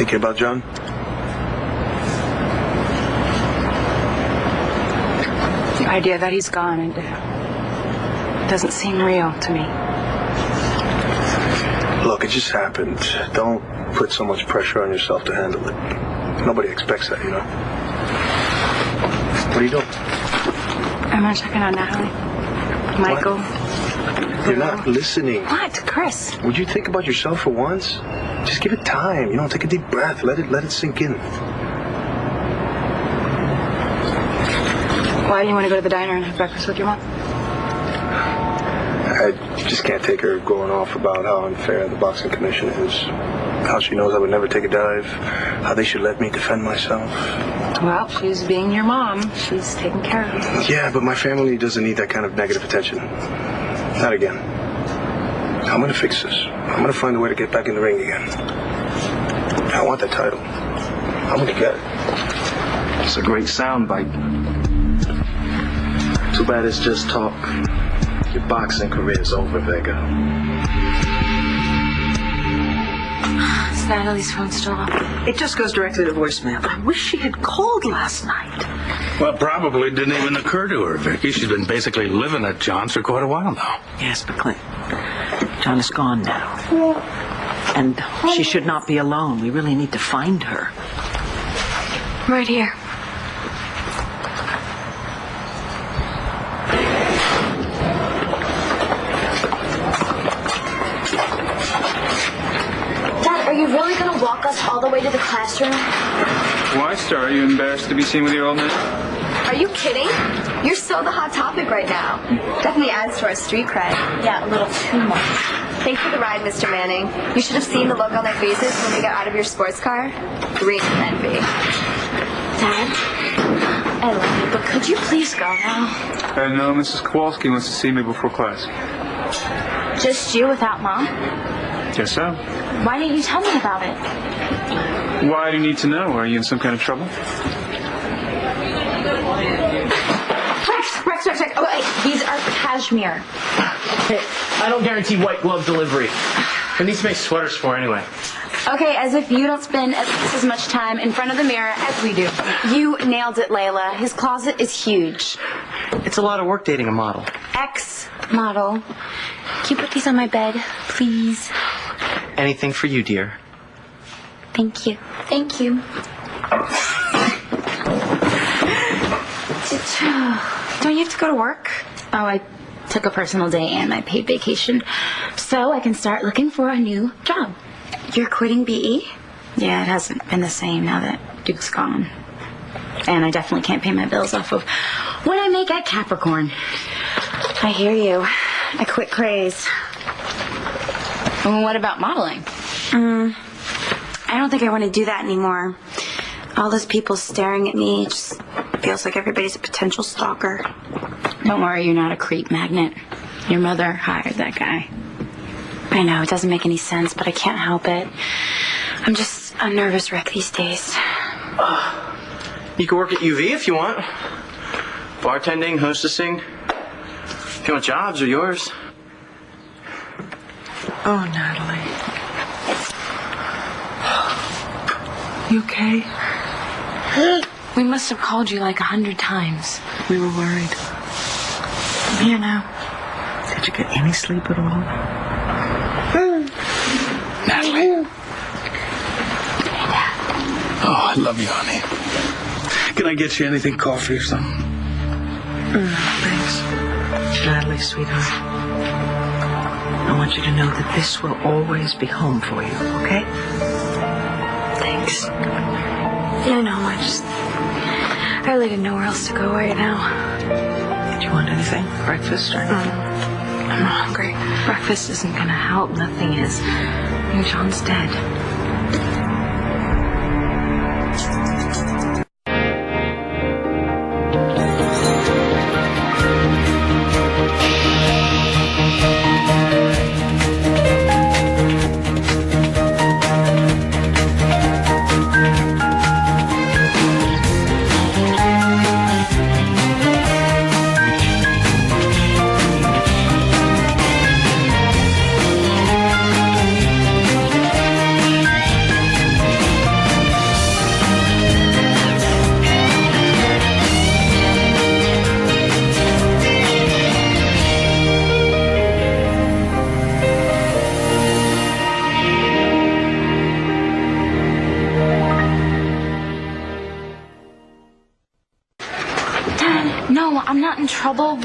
Thinking about John? The idea that he's gone, it doesn't seem real to me. Look, it just happened. Don't put so much pressure on yourself to handle it. Nobody expects that, you know. What are you doing? I'm gonna check in on Natalie. Michael. What? You're not listening. What, Chris? Would you think about yourself for once? Just give it time. You know, take a deep breath. Let it sink in. Why do you want to go to the diner and have breakfast with your mom? I just can't take her going off about how unfair the boxing commission is. How she knows I would never take a dive. How they should let me defend myself. Well, she's being your mom. She's taking care of you. Yeah, but my family doesn't need that kind of negative attention. Not again. I'm gonna fix this. I'm gonna find a way to get back in the ring again. I want that title. I'm gonna get it. It's a great soundbite. Too bad it's just talk. Your boxing career is over, Vega. Is Natalie's phone still on? It just goes directly to voicemail. I wish she had called last night. Well, probably didn't even occur to her, Vicky. She's been basically living at John's for quite a while now. Yes, but Clint, John is gone now. And she should not be alone. We really need to find her. Right here. Dad, are you really going to walk us all the way to the classroom? Why, Star? Are you embarrassed to be seen with your old man? Are you kidding? You're so the hot topic right now. Definitely adds to our street cred. Yeah, a little too much. Thanks for the ride, Mr. Manning. You should have seen the look on their faces when we got out of your sports car. Green envy. Dad, I love you, but could you please go now? No, Mrs. Kowalski wants to see me before class. Just you without Mom? Guess so. Why didn't you tell me about it? Why do you need to know? Are you in some kind of trouble? Rex. Oh, wait, these are cashmere. Hey, I don't guarantee white glove delivery. And these make sweaters for anyway. Okay, as if you don't spend at least as much time in front of the mirror as we do. You nailed it, Layla. His closet is huge. It's a lot of work dating a model. Ex-model. Can you put these on my bed, please? Anything for you, dear. Thank you. Thank you. Don't you have to go to work? Oh, I took a personal day and my paid vacation, so I can start looking for a new job. You're quitting BE? Yeah, it hasn't been the same now that Duke's gone. And I definitely can't pay my bills off of what I make at Capricorn. I hear you. I quit craze. Well, what about modeling? I don't think I want to do that anymore. All those people staring at me, it just feels like everybody's a potential stalker. Don't worry, you're not a creep magnet. Your mother hired that guy. I know, it doesn't make any sense, but I can't help it. I'm just a nervous wreck these days. You can work at UV if you want. Bartending, hostessing. If you want jobs, are yours. Oh, Natalie. You okay? We must have called you like 100 times. We were worried. I'm here now. Did you get any sleep at all? Natalie. Oh, I love you, honey. Can I get you anything, coffee or something? Thanks. Natalie, sweetheart. I want you to know that this will always be home for you, okay? Thanks. Yeah, no, I really didn't know where else to go right now. Do you want anything? Breakfast or anything? I'm hungry. Breakfast isn't going to help. Nothing is. John's dead.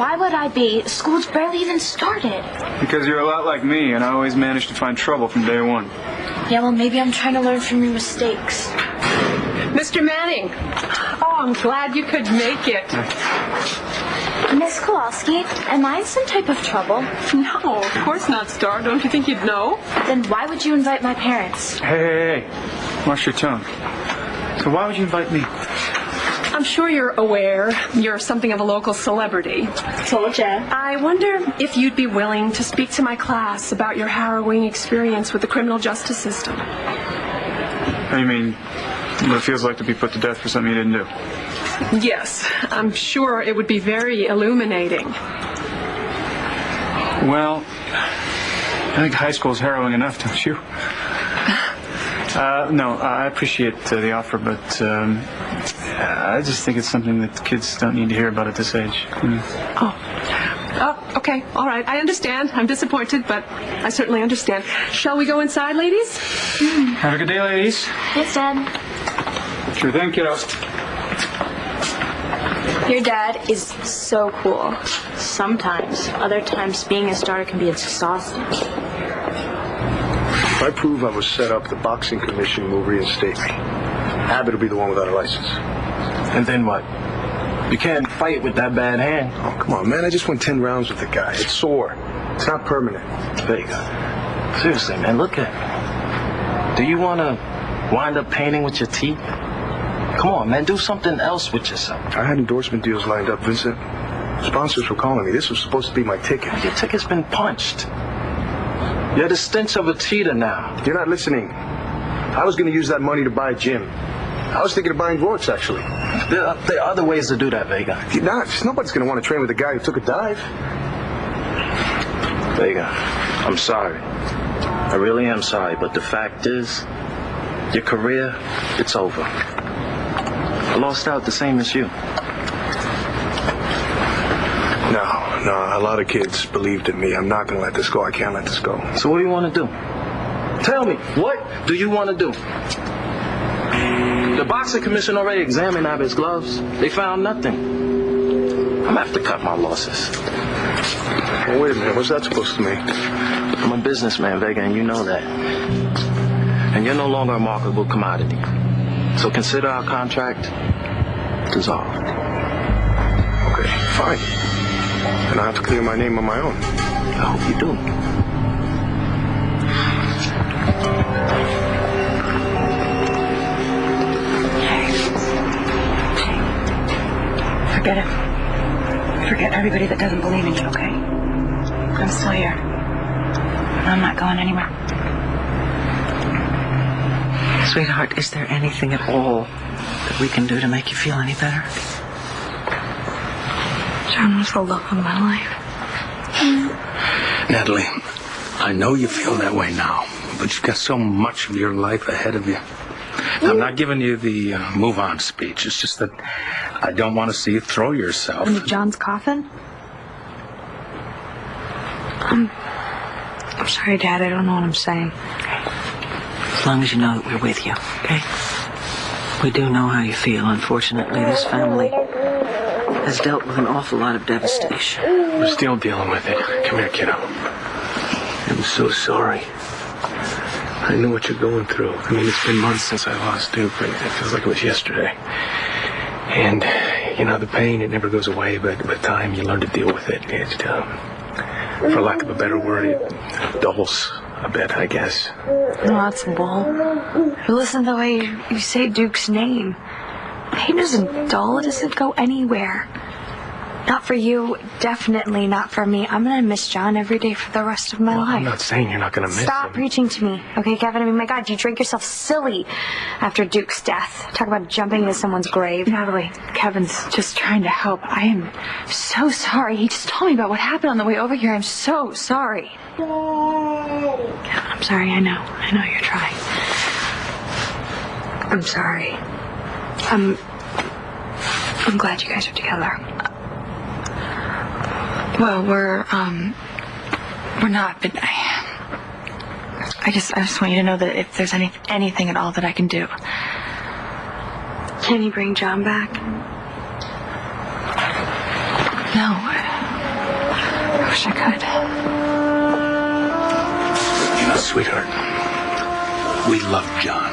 why would I be? School's barely even started. Because you're a lot like me, and I always manage to find trouble from day one. Yeah, well, maybe I'm trying to learn from your mistakes. Mr. Manning. Oh, I'm glad you could make it. Miss Kowalski, am I in some type of trouble? No, of course not, Star. Don't you think you'd know? Then why would you invite my parents? Hey. Watch your tone. So why would you invite me? I'm sure you're aware you're something of a local celebrity. Told ya. I wonder if you'd be willing to speak to my class about your harrowing experience with the criminal justice system. I mean, what it feels like to be put to death for something you didn't do. Yes, I'm sure it would be very illuminating. Well, I think high school's harrowing enough, don't you? No, I appreciate the offer, but I just think it's something that kids don't need to hear about at this age. Oh, okay, all right. I understand. I'm disappointed, but I certainly understand. Shall we go inside, ladies? Have a good day, ladies. Yes, Dad. Sure thing, kiddo. Your dad is so cool. Sometimes. Other times, being his daughter can be exhausting. If I prove I was set up, the boxing commission will reinstate me. Abbott will be the one without a license. And then what? You can't fight with that bad hand. Oh, come on, man. I just went 10 rounds with the guy. It's sore. It's not permanent. Vega. Seriously, man, look at me. Do you want to wind up painting with your teeth? Come on, man, do something else with yourself. I had endorsement deals lined up, Vincent. Sponsors were calling me. This was supposed to be my ticket. Your ticket's been punched. You're the stench of a cheater now. You're not listening. I was going to use that money to buy a gym. I was thinking of buying Rourke's, actually. There are other ways to do that, Vega. Nobody's going to want to train with a guy who took a dive. Vega, I'm sorry. I really am sorry, but the fact is, your career, it's over. I lost out the same as you. No, a lot of kids believed in me. I'm not going to let this go. I can't let this go. So what do you want to do? Tell me, what do you want to do? The boxing commission already examined Abbott's gloves. They found nothing. I'm going to have to cut my losses. Well, wait a minute. What's that supposed to mean? I'm a businessman, Vega, and you know that. And you're no longer a marketable commodity. So consider our contract dissolved. Okay, fine. And I have to clear my name on my own. I hope you do. Forget it. Forget everybody that doesn't believe in you, okay? I'm still here. I'm not going anywhere. Sweetheart, is there anything at all that we can do to make you feel any better? John was the love of my life. Natalie, I know you feel that way now, but you've got so much of your life ahead of you. I'm not giving you the move-on speech. It's just that I don't want to see you throw yourself. Into John's coffin? I'm sorry, Dad. I don't know what I'm saying. As long as you know that we're with you, okay? We do know how you feel. Unfortunately, this family has dealt with an awful lot of devastation. We're still dealing with it. Come here, kiddo. I'm so sorry. I know what you're going through. I mean, it's been months since I lost Duke, but it feels like it was yesterday. And, the pain, it never goes away, but with time, you learn to deal with it. It, for lack of a better word, it dulls a bit, I guess. No, that's bull. Listen to the way you say Duke's name. Pain isn't dull. It doesn't go anywhere. Not for you. Definitely not for me. I'm going to miss John every day for the rest of my life. I'm not saying you're not going to miss Stop him. preaching to me. Okay, Kevin? I mean, my God, you drank yourself silly after Duke's death. Talk about jumping into someone's grave. Natalie, Kevin's just trying to help. I am so sorry. He just told me about what happened on the way over here. I'm so sorry. I'm sorry. I know you're trying. I'm sorry. I'm glad you guys are together. Well, we're not, but I just want you to know that if there's anything at all that I can do. Can you bring John back? No. wish I could. You know, sweetheart, we loved John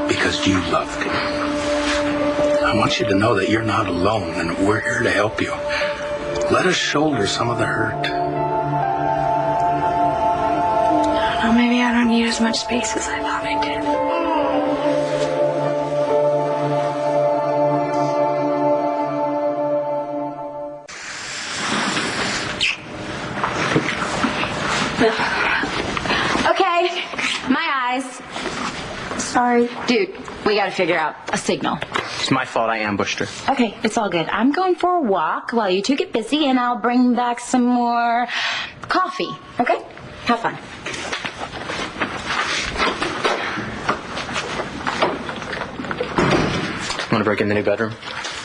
because you loved him. I want you to know that you're not alone and that we're here to help you. Let us shoulder some of the hurt. I don't know, maybe I don't need as much space as I thought I did. Okay, my eyes. Sorry. Dude, we gotta figure out a signal. It's my fault I ambushed her. Okay, it's all good. I'm going for a walk while you two get busy, and I'll bring back some more coffee. Okay? Have fun. Want to break in the new bedroom?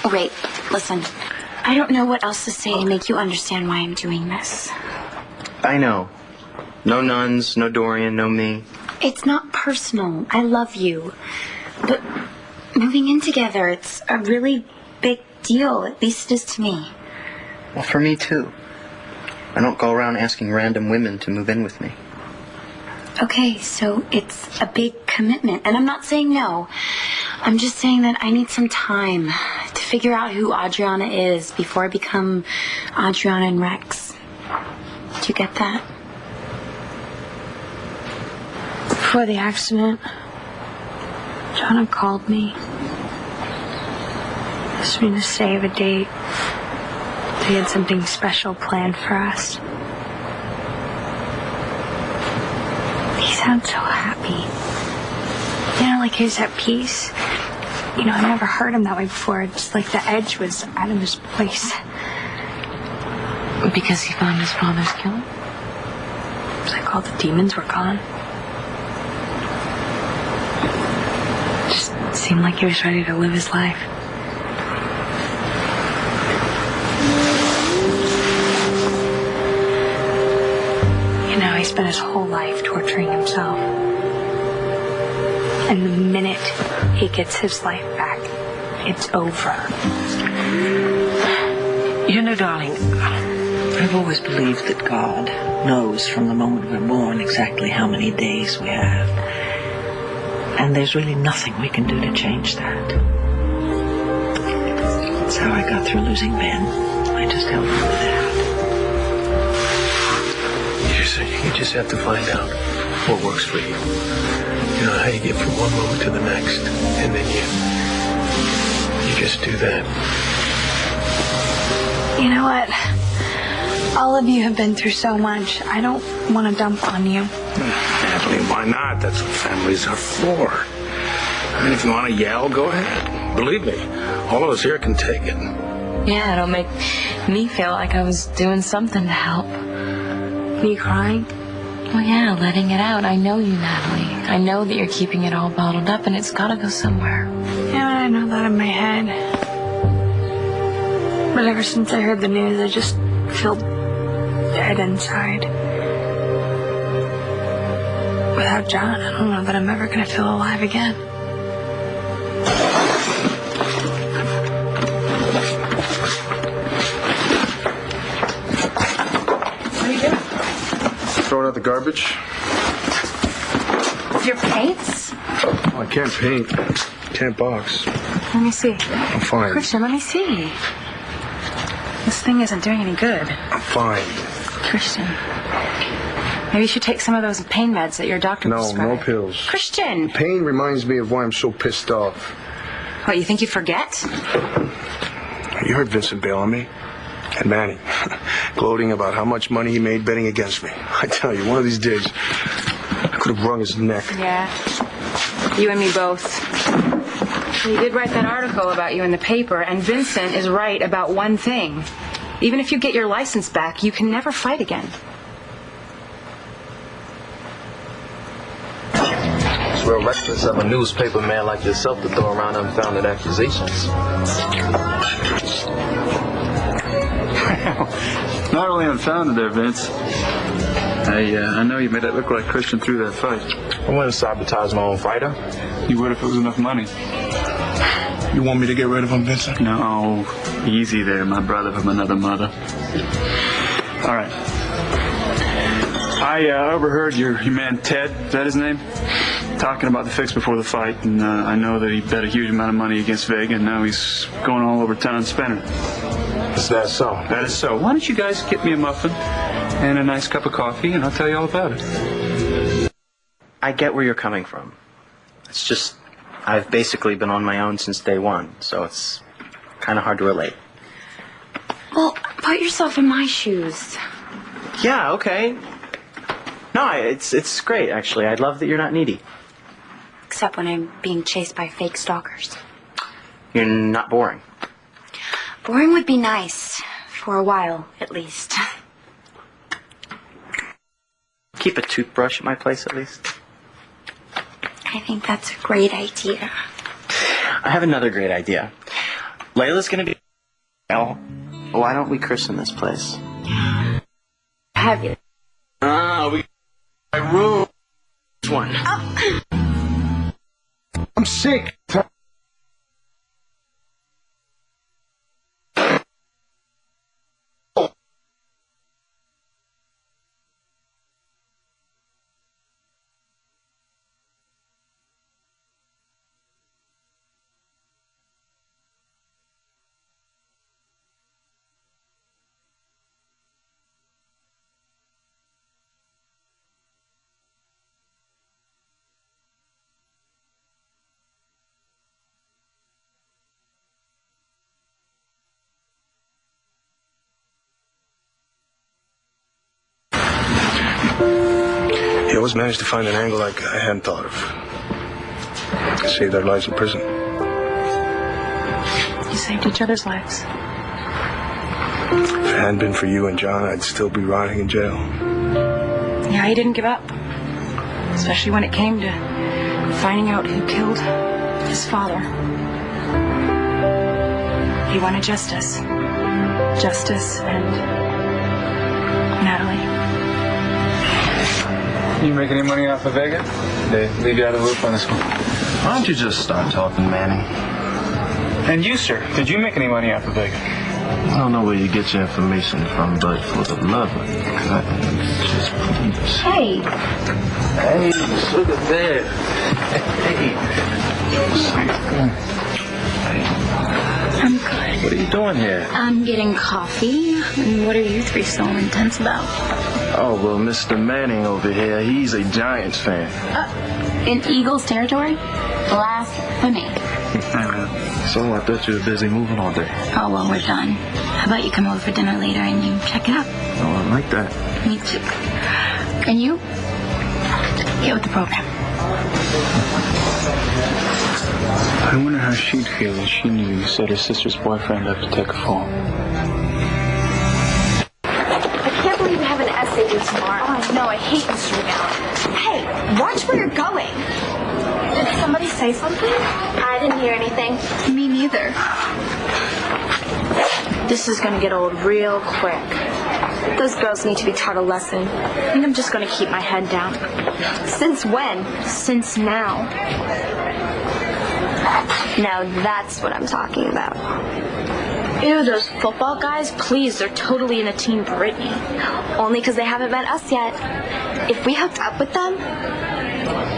Oh, wait. Listen. I don't know what else to say to make you understand why I'm doing this. I know. No nuns, no Dorian, no me. It's not personal. I love you. But moving in together, it's a really big deal. At least it is to me. Well, for me, too. I don't go around asking random women to move in with me. Okay, so it's a big commitment. And I'm not saying no. I'm just saying that I need some time to figure out who Adriana is before I become Adriana and Rex. Do you get that? Before the accident, John had called me. Asked me to save a date. He had something special planned for us. He sounds so happy. You know, like he was at peace. You know, I never heard him that way before. Just like the edge was out of his voice. Because he found his father's killer? It was like all the demons were gone. Just seemed like he was ready to live his life. You know, he spent his whole life torturing himself. And the minute he gets his life back, it's over. You know, darling, I've always believed that God knows from the moment we're born exactly how many days we have. And there's really nothing we can do to change that. That's how I got through losing Ben. I just held on to that. You just have to find out what works for you. You know, how you get from one moment to the next. And then you just do that. You know what? All of you have been through so much. I don't want to dump on you. Natalie, why not? That's what families are for. I mean, if you want to yell, go ahead. Believe me, all of us here can take it. Yeah, it'll make me feel like I was doing something to help. You crying? Well, yeah, letting it out. I know you, Natalie. I know that you're keeping it all bottled up, and it's got to go somewhere. Yeah, I know that in my head. But ever since I heard the news, I just feel dead inside. Without John, I don't know that I'm ever going to feel alive again. What are you doing? Throwing out the garbage? Your paints? Oh, I can't paint. Can't box. Let me see. I'm fine. Christian, let me see. This thing isn't doing any good. I'm fine. Christian, maybe you should take some of those pain meds that your doctor prescribed. No pills. Christian! Pain reminds me of why I'm so pissed off. What, you think you forget? You heard Vincent bail on me. And Manny, gloating about how much money he made betting against me. I tell you, one of these days, I could have wrung his neck. Yeah. You and me both. You did write that article about you in the paper, and Vincent is right about one thing. Even if you get your license back, you can never fight again. It's real reckless of a newspaper man like yourself to throw around unfounded accusations. Not really unfounded there, Vince. I know you made it look like Christian threw that fight. I wouldn't sabotage my own fighter. You would if it was enough money. You want me to get rid of him, Vincent? No, easy there, my brother from another mother. All right, I overheard your man Ted, is that his name? Talking about the fix before the fight, and I know that he bet a huge amount of money against Vega, and now he's going all over town spending it. Is that so? That is so. Why don't you guys get me a muffin and a nice cup of coffee, and I'll tell you all about it. I get where you're coming from. It's just, I've basically been on my own since day one, so it's kind of hard to relate. Well, put yourself in my shoes. Yeah, okay. No, it's great, actually. I love that you're not needy. Except when I'm being chased by fake stalkers. You're not boring. Boring would be nice. For a while, at least. Keep a toothbrush at my place, at least. I think that's a great idea. I have another great idea. Layla's gonna be... Well, why don't we christen this place? Have you? We... My room. This one. I'm sick. He always managed to find an angle like I hadn't thought of. Saved our lives in prison. You saved each other's lives. If it hadn't been for you and John, I'd still be rotting in jail. Yeah, he didn't give up. Especially when it came to finding out who killed his father. He wanted justice. Justice and Natalie. You make any money off of Vega? They leave you out of the loop on this one. Why don't you just start talking, Manning? And you, sir, did you make any money off of Vega? I don't know where you get your information from, but for the love of God, just please. Hey. Hey, look at there. I'm good. What are you doing here? I'm getting coffee. And what are you three so intense about? Oh, well, Mr. Manning over here, he's a Giants fan. In Eagles territory? Blasphemy. So I thought you were busy moving all day. Oh, well, we're done. How about you come over for dinner later and you check it out? Oh, I like that. Me too. And you? Get with the program. I wonder how she'd feel if she knew you set her sister's boyfriend up to take a fall. I can't believe we have an essay due tomorrow. Oh, I know. I hate Mr. McGowan. Hey, watch where you're going. Did somebody say something? I didn't hear anything. Me neither. This is gonna get old real quick. Those girls need to be taught a lesson. I think I'm just gonna keep my head down. Since when? Since now. Now that's what I'm talking about. Ew, those football guys, please, they're totally in a Team Brittany. Only because they haven't met us yet. If we hooked up with them,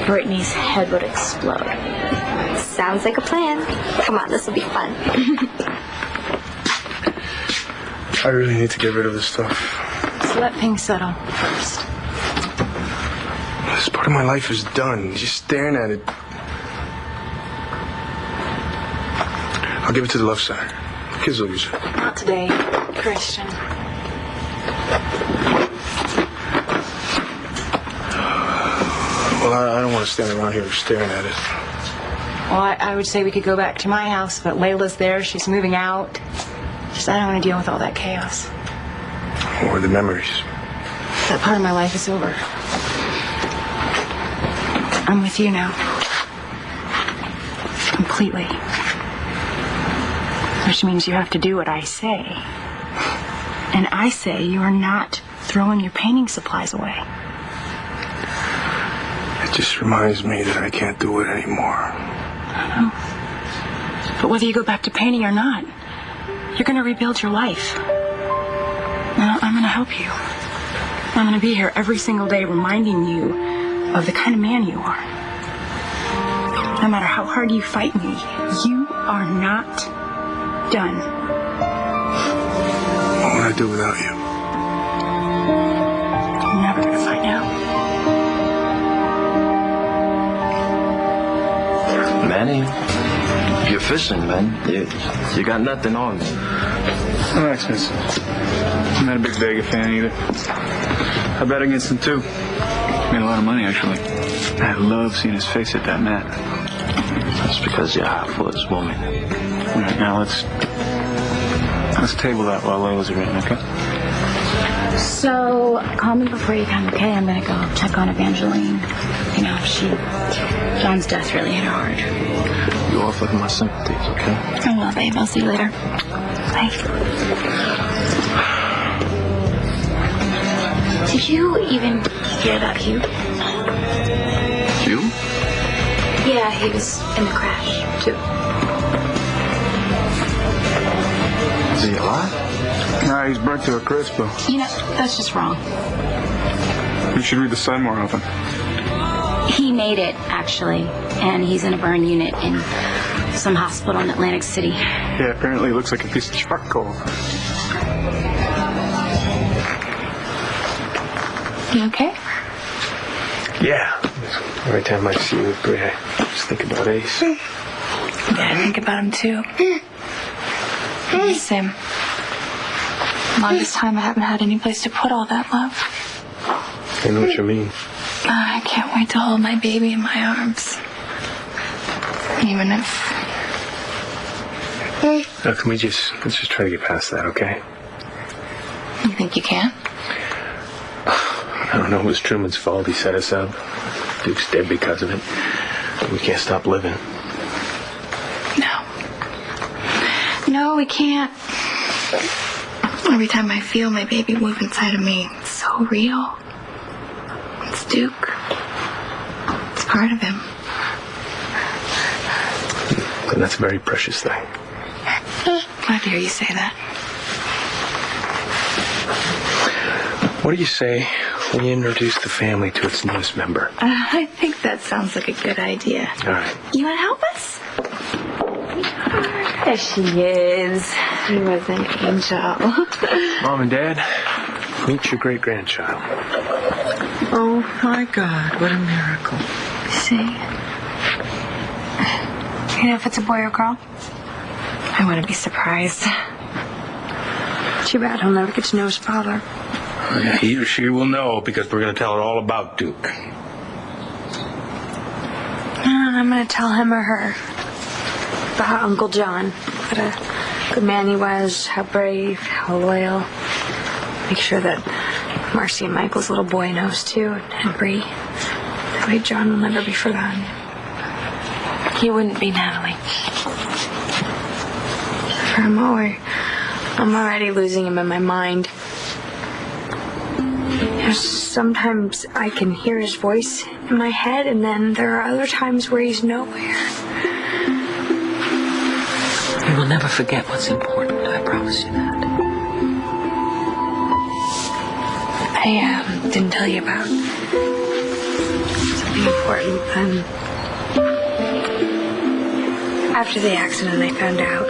Brittany's head would explode. sounds like a plan. Come on, this will be fun. I really need to get rid of this stuff. So let things settle first. This part of my life is done. Just staring at it. I'll give it to the left side. Kids will use it. Not today, Christian. Well, I don't want to stand around here staring at it. Well, I would say we could go back to my house, but Layla's there. She's moving out. Just I don't want to deal with all that chaos. Or the memories. That part of my life is over. I'm with you now. Completely. Which means you have to do what I say. And I say you are not throwing your painting supplies away. It just reminds me that I can't do it anymore. I know. But whether you go back to painting or not, you're going to rebuild your life. And I'm going to help you. I'm going to be here every single day reminding you of the kind of man you are. No matter how hard you fight me, you are not done. What would I do without you? I'm never going to find out. Manny, you're fishing, man. You got nothing on me. Relax, Vince. I'm not a big Vega fan either. I bet against him too. Made a lot of money, actually. I love seeing his face at that mat. That's because you're hot for this woman. All right, now let's table that while Layla's written, okay? So, call me before you come, okay? I'm gonna go check on Evangeline. You know, John's death really hit her hard. You offer my sympathies, okay? I will, babe. I'll see you later. Bye. Did you even hear about Hugh? You? Yeah, he was in the crash, too. Is he alive? Nah, he's burnt to a crisp, though. You know, that's just wrong. You should read the Sun more often. He made it, actually, and he's in a burn unit in some hospital in Atlantic City. Yeah, apparently it looks like a piece of charcoal. You okay? Yeah. Every time I see you with Brie, I just think about Ace. Yeah, I think about him too. Same. Longest time I haven't had any place to put all that love. I know what you mean. I can't wait to hold my baby in my arms. Even if... Now, let's just try to get past that, okay? You think you can? I don't know. It was Truman's fault. He set us up. Duke's dead because of it. We can't stop living. No, we can't. Every time I feel my baby move inside of me, it's so real. It's Duke. It's part of him. And that's a very precious thing. Glad to hear you say that. What do you say we introduce the family to its newest member? I think that sounds like a good idea. All right. You want to help us? There she is. She was an angel. Mom and Dad, meet your great-grandchild. Oh, my God, what a miracle. See? You know if it's a boy or girl? I wouldn't be surprised. Too bad he'll never get to know his father. He or she will know because we're going to tell her all about Duke. I'm going to tell him or her about Uncle John. What a good man he was, how brave, how loyal. Make sure that Marcy and Michael's little boy knows too, and Bree. That way John will never be forgotten. He wouldn't be, Natalie. I'm already losing him in my mind. Sometimes I can hear his voice in my head, and then there are other times where he's nowhere. We will never forget what's important, I promise you that. I didn't tell you about something important. After the accident, I found out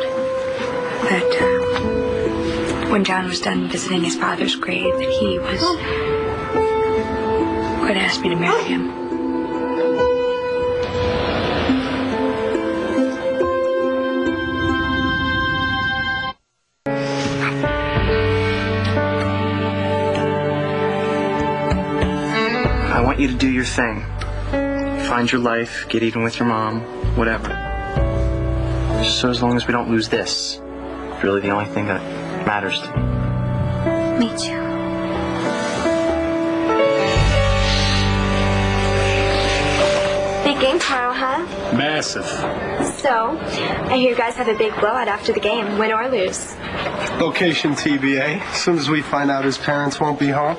that when John was done visiting his father's grave, that he was going to ask me to marry him. I want you to do your thing. Find your life, get even with your mom, whatever. Just so as long as we don't lose this. It's really the only thing that matters to me. Me too. Big game tomorrow, huh? Massive. So, I hear you guys have a big blowout after the game, win or lose. Location TBA. As soon as we find out his parents won't be home.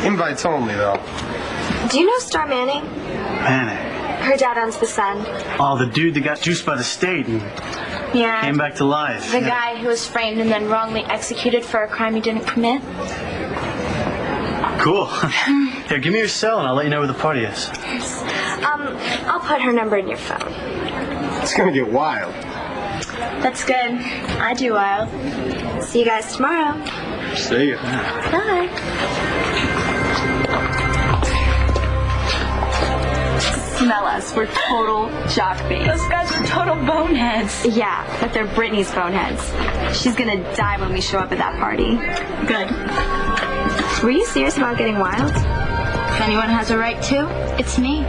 Invites only, though. Do you know Star Manning? Manning. Her dad owns the Sun. Oh, the dude that got juiced by the state and Yeah. came back to life. The guy who was framed and then wrongly executed for a crime he didn't commit. Cool. Here, give me your cell and I'll let you know where the party is. I'll put her number in your phone. It's gonna get wild. That's good. I do wild. See you guys tomorrow. See ya. Bye. Smell us. We're total jock babes. Those guys are total boneheads. Yeah, but they're Brittany's boneheads. She's gonna die when we show up at that party. Good. Were you serious about getting wild? If anyone has a right to, it's me.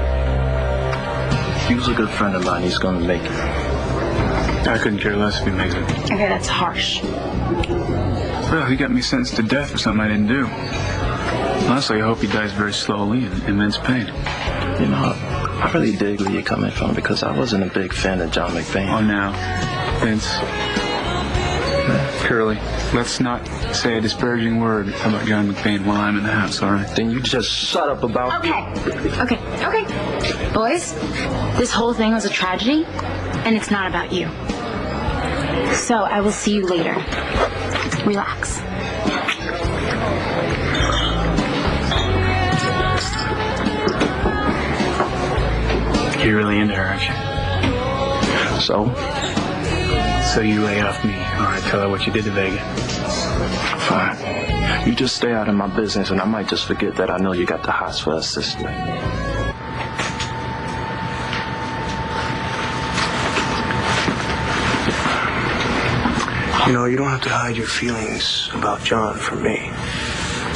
He was a good friend of mine. He's gonna make it. I couldn't care less if he makes it. Okay, that's harsh. Well, he got me sentenced to death for something I didn't do. Honestly, I hope he dies very slowly in immense pain. You know, I really dig where you're coming from because I wasn't a big fan of John McBain. Oh, now, Vince. Curly, let's not say a disparaging word about John McBain while I'm in the house, all right? Then you just shut up about... Okay. Boys, this whole thing was a tragedy, and it's not about you. So I will see you later. Relax. You're really into her, aren't you? So? So you lay off me. All right, tell her what you did to Vega. Fine. You just stay out of my business, and I might just forget that I know you got the hots for a sister. You know, you don't have to hide your feelings about John from me.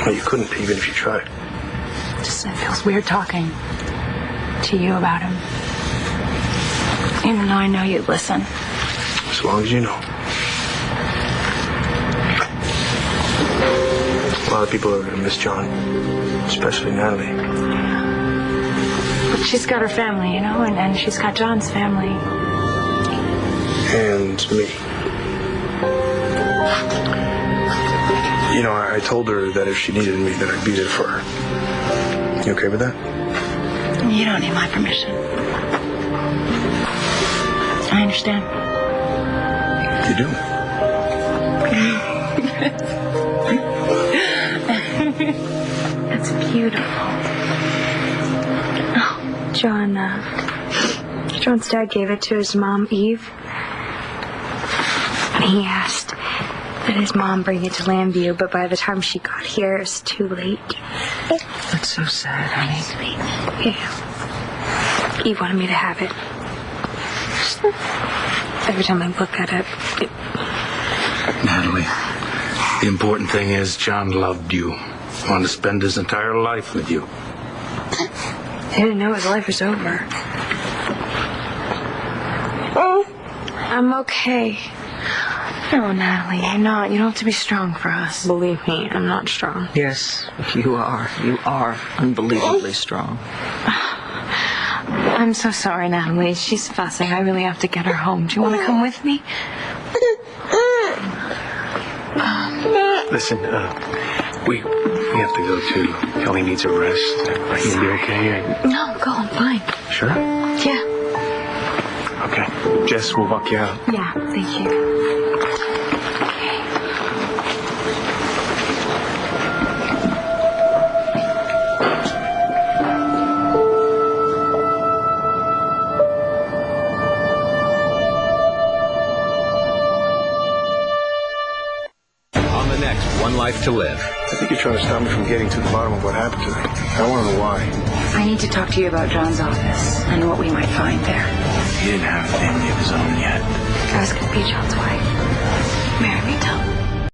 Well, you couldn't, even if you tried. Just, it feels weird talking to you about him. Even though I know you'd listen. As long as you know. A lot of people are going to miss John, especially Natalie. But she's got her family, you know, and she's got John's family. And me. You know, I told her that if she needed me, that I'd be there for her. You okay with that? You don't need my permission. I understand. You do? That's beautiful. Oh, John's dad gave it to his mom, Eve. And he asked that his mom bring it to Lambview, but by the time she got here, it was too late. That's so sad, honey. Yeah. Eve wanted me to have it. Every time I look at it, Natalie, the important thing is John loved you. Wanted to spend his entire life with you. He didn't know his life was over. I'm okay. No, Natalie, you're not. You don't have to be strong for us. Believe me, I'm not strong. Yes, you are. You are unbelievably strong. I'm so sorry, Natalie. She's fussing. I really have to get her home. Do you want to come with me? Listen, we have to go too. Kelly needs a rest. Are you be okay? No, go. I'm fine. Sure? Yeah. Okay. Jess, we'll walk you out. Yeah, thank you. One Life to Live. I think you're trying to stop me from getting to the bottom of what happened to me. I want to know why. I need to talk to you about John's office and what we might find there. He didn't have a family of his own yet. I was going to be John's wife. Marry me, Tom.